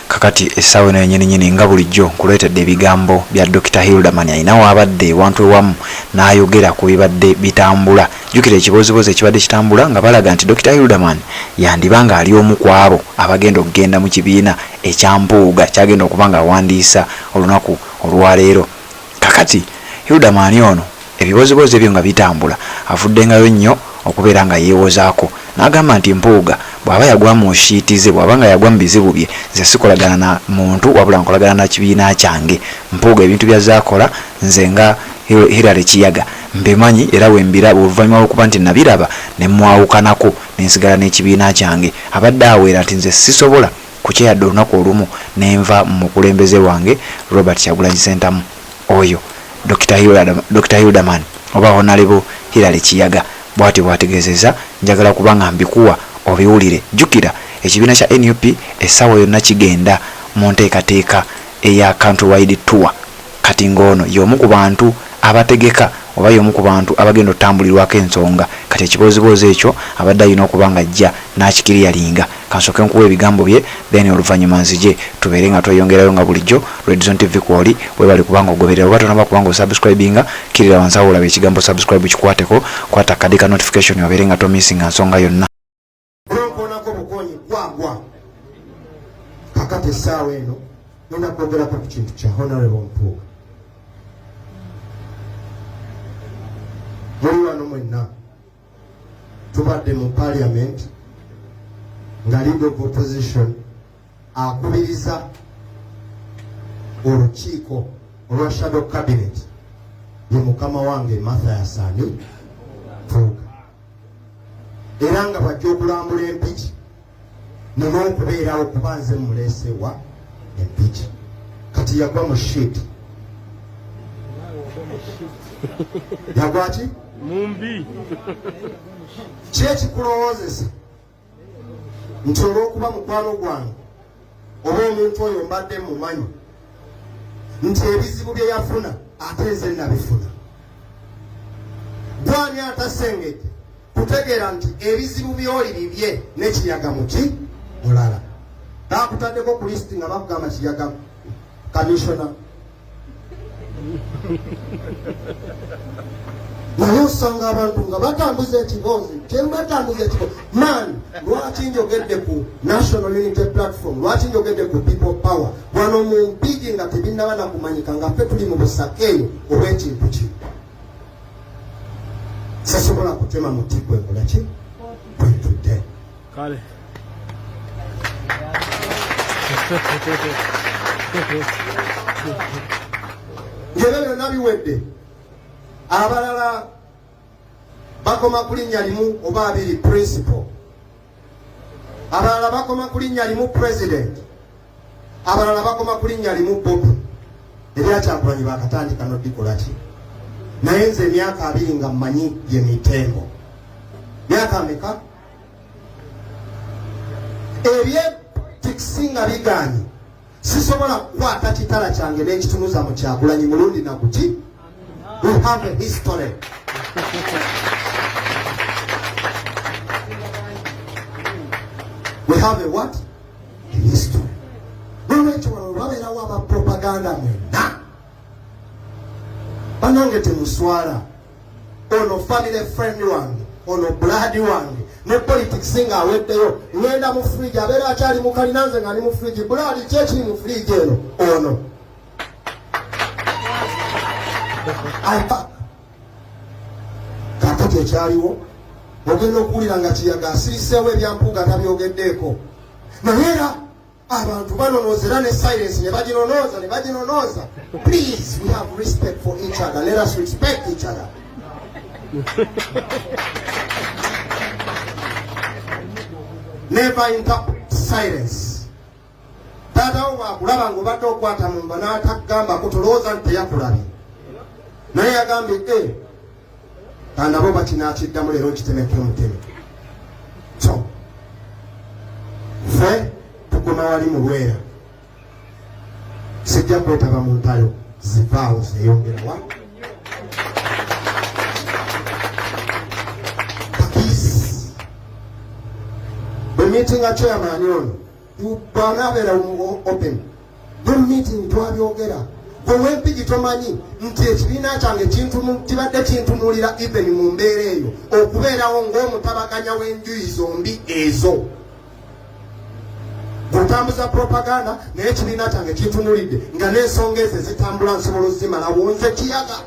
kakati essaawa eno yennyini nga bulijjo nkuleetedde ebigambo bya Dr. Hilderman ayina wabadde ewantu ewamu n'ayogera ku bibadde bitambula. Jjukira ekibozibozi ekibadde kitambula nga balaga nti Dr. Hilderman yandiba nga ali omu ku abo abagenda okugenda mu kibiina ekya Mpuuga kyagenda okuba nga awandiisa olunaku olwaleero. Kakati Hilderman ono ebibozibozi ebyo nga bitambula afuddengayo nnyo okubeera nga yeewozaako n'agamba nti Mpuuga bw'aba yagwa mu shiitize bw'aba nga yagwa mu bizibu bye nze sikolagana na muntu wabula nkolagana na kibiina kyange. Mpuuga ebintu byazaakola nze nga Hilary Kiyaga mbimanyi era wembira oluvannyuma lw'okuba nti nabiraba ne mwawukanako nensigala n'ekibiina kyange. Abadde aweera nti nze sisobola kukyeyadde olunaku olumu nenva mu mukulembeze wange Robert Kyagulanyi Ssentamu oyo Dr. Hilderman oba Honorable Hilary Kiyaga bw'atyo bw'ategeezezza. Njagala kubanga mbikuwa obiwulire. Jjukira ekibiina kya NUP essaawa yonna kigenda mu nteekateeka eya countrywide tour. Kati ng'ono y'omu ku bantu abategeka oba y'omu ku bantu abagenda otambulirwako ensonga. Kati ekibozibozi ekyo abadde alina okuba nga ajja n'akikiriyalinga. Kansooke nkuwa ebigambo bye then oluvannyuma nzije tubeere nga tweyongerayo nga bulijjo. Red Zone TV kwoli webali kubanga ogoberera oba tonaba kubanga osubscribinga kirira wansi awo olaba ekigambo subscribe kikwateko kwata kadika notification obeere nga tomissinga nsonga yonna. Kakati essaawa eno nina kwogerako ku kintu kya Honorable Mpuuga. Muli wano mwenna tubadde mu Parliament nga Leader of Opposition akubiriza olukiiko olwa Shadow Cabinet ye mukama wange Martha Yassani Mpuuga era nga bajja okulambula empiki n'okubeerawo okuba nze muleese wa empiki. Kati yagwa mu shit yagwa ki mumbi ki ekikulowoozesa nti olw'okuba mukwano gwange oba omuntu oyo mbadde mumanyi nti ebizibu bye yafuna ate nze nabifuna. Gwani atasengedde kutegeera nti ebizibu byoli bibye n'ekiyaga muki mulala. Bakutaddeko ku lisiti nga bakugamba Kiyaga Commissioner. Naye osanga abantu nga batambuza ekibozi batambuza ekibozi man. Lwaki njogedde ku National Unity Platform, lwaki njogedde ku People Power wano mu mpigi nga tebinnaba nakumanyika nga ffe tuli mu busakeeyo olw'ekintu kino. Sasobola kutema muti gwenkola ki bwentudde kale ng'ebyo byonna biwedde abalala bakoma ku linnya limu oba abiri principal, abalala bakoma ku linnya limu president, abalala bakoma ku linnya limu Bobi. Ebyakyagulanyi bakatandika n'odikola ki naye nze emyaka 2 nga mmanyi ye mitembo. Myaka meka ebyetikisi nga biganye sisobola kukwata kitala kyange n'ekitunuza mu Kyagulanyi mulundi nakuki. We have a history. We have a what? A history. Nolwekyo wano lwabeerawo abapropaganda mwenna banange temuswala ono family friend wange ono blood wange ne politics nga aweddeyo ngenda mu fridge abeera akyali mu kalinanze nga ali mu fridge blood kyekiri mu fridge eno ono kakati ekyaliwo ogenda okuwulira nga Kiyaga asiriseewo ebyampuuga tabyogeddeeko naye era abantu banonoozera ne silence ne baginonooza. Please, we have respect for each other. Let us respect each other. Never interrupt silence. Taata wo bw'akulaba ng'obadde okwata mu mba n'atagamba kutolooza nti teyakulabye naye yagambye nabo bakinaakiddamu leero kitemeke omuteme. So ffe tukoma wali mu Lwera sijja kwetaba mu ntalo zivaawo zeyongerawa. Bwe meeting chairman ono bwanabeera open buli meeting twabyogera bwewempigi tomanyi nti ekibiina kyange kibadde kintunuulira even mu mbeera eyo okubeerawo ng'omutabaganya w'enjuyi zombi ezo bw'otambuza propaganda naye ekibiina kyange kintunuulidde nga n'ensonga ezo zitambula nsobola ozimala wonze kiyaga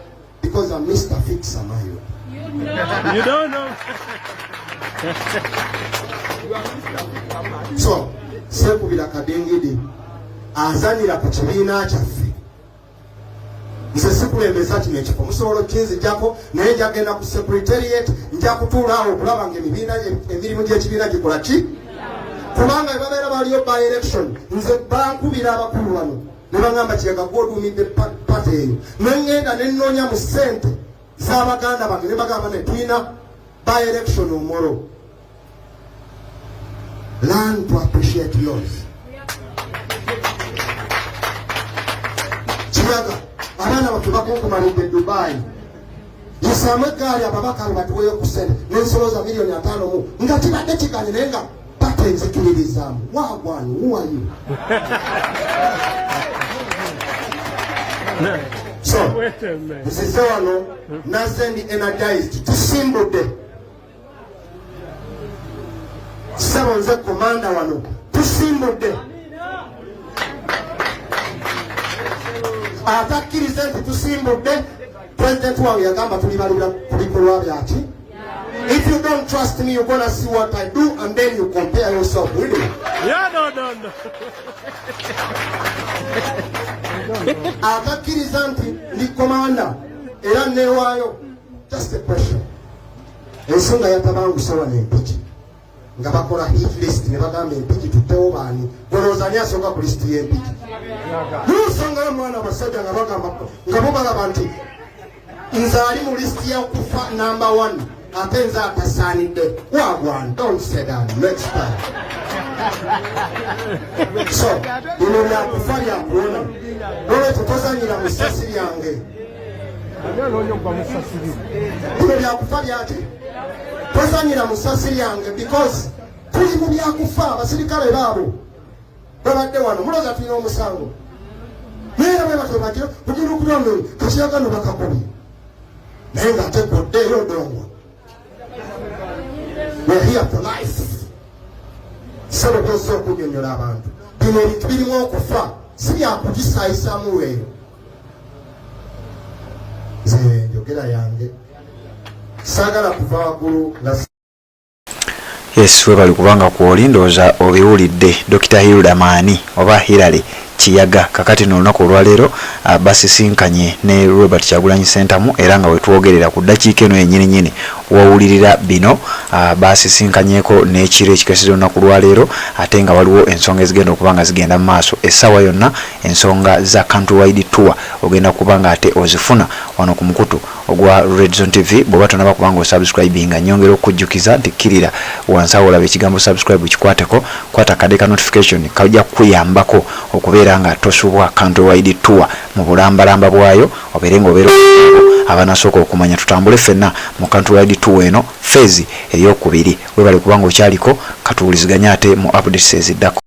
because I'm Mr. Fixer Mayo. You don't know. So sekubira kadengede azanira ku kibiina kyaffe nze sikulembeza kino ekifo musobola kinzijjako naye njagenda ku secretariat nja kutuulaawo okulaba nga emirimu gy'ekibiina gikola ki kubanga ebabeera baliyo by election nze bankubira abakulu wano ne baŋŋamba kiyaga gwoduumidde pate eyo neŋŋenda ne nnoonya mu ssente z'abaganda bange ne bagamba ne tulina by election omoro. Learn to appreciate yours. Kiyaga abaana baffe bakunkumalidde Dubai yisaamu eggaali ababaka abo batuweeyo ku ssente n'ensolo za miliyoni 5 nga kibadde kiganye naye nga patenzikiririzaamu wagwani uwayo. So nzize wano nazze ndi energized tusimbudde sabo nze komanda wano tusimbudde atakkirize nti tusimbudde president wange yagamba tulibalira ku bikolwa byaki. If you don't trust me, you're gonna see what I do and then you compare yourself with it. Yeah, no. Atakkiriza nti ndi komanda era neewaayo. Just a question. Ensonga yatabanguse wano empiki nga bakola hit list ne bagamba empiki tuttewo baani golowooza ani asooka ku lisiti y'empiki n'ensonga y'omwana basajja nga bagamba nga bo balaba nti nze ali mu lisiti y'okufa number 1 ate nze atasaanidde wagwan. Don't say that next time. So bino byakufa byakuwona olwekyo tozanyira mu ssasi lyange bino byakufa byaki tozanyira mu ssasi lyange because tuli mu byakufa. Abasirikale baabo babadde wano mulooza tulina omusango naye bwe batobakira kugira okugambe kakiyagano bakakubye naye nga ate koddeeyo dongo. We're here for life. Sebo byoza okunyonyola abantu bino ebintu birimu okufa si byakugisaayisaamu weeyo. Nze njogera yange saagala kuva waggulu nga yes webali kubanga kwoli ndowooza obiwulidde Dr. Hilda Maani oba Hillary Kiyaga kakati n'olunaku olwaleero basisinkanye ne Robert Kyagulanyi Ssentamu era nga wetwogerera ku ddakiika eno yennyini wawulirira bino basisinkanyeko n'ekiro ekikeseza olunaku lwaleero ate nga waliwo ensonga ezigenda okuba nga zigenda mu maaso essaawa yonna ensonga za countrywide tour ogenda kuba nga ate ozifuna wano ku mukutu ogwa Red Zone TV bw'oba tonaba kubanga osubscribinga nyongera okujjukiza nti kkirira wansi awo olaba ekigambo subscribe kikwateko kwata kade ka notification kajja kukuyambako okubeera nga tosubwa countrywide tour mu bulambalamba bwayo obeere ng'obeera abanasooka okumanya tutambule ffenna mu countrywide tour eno phase ey'okubiri webale kubanga okyaliko katuwuliziganya ate mu updates eziddako.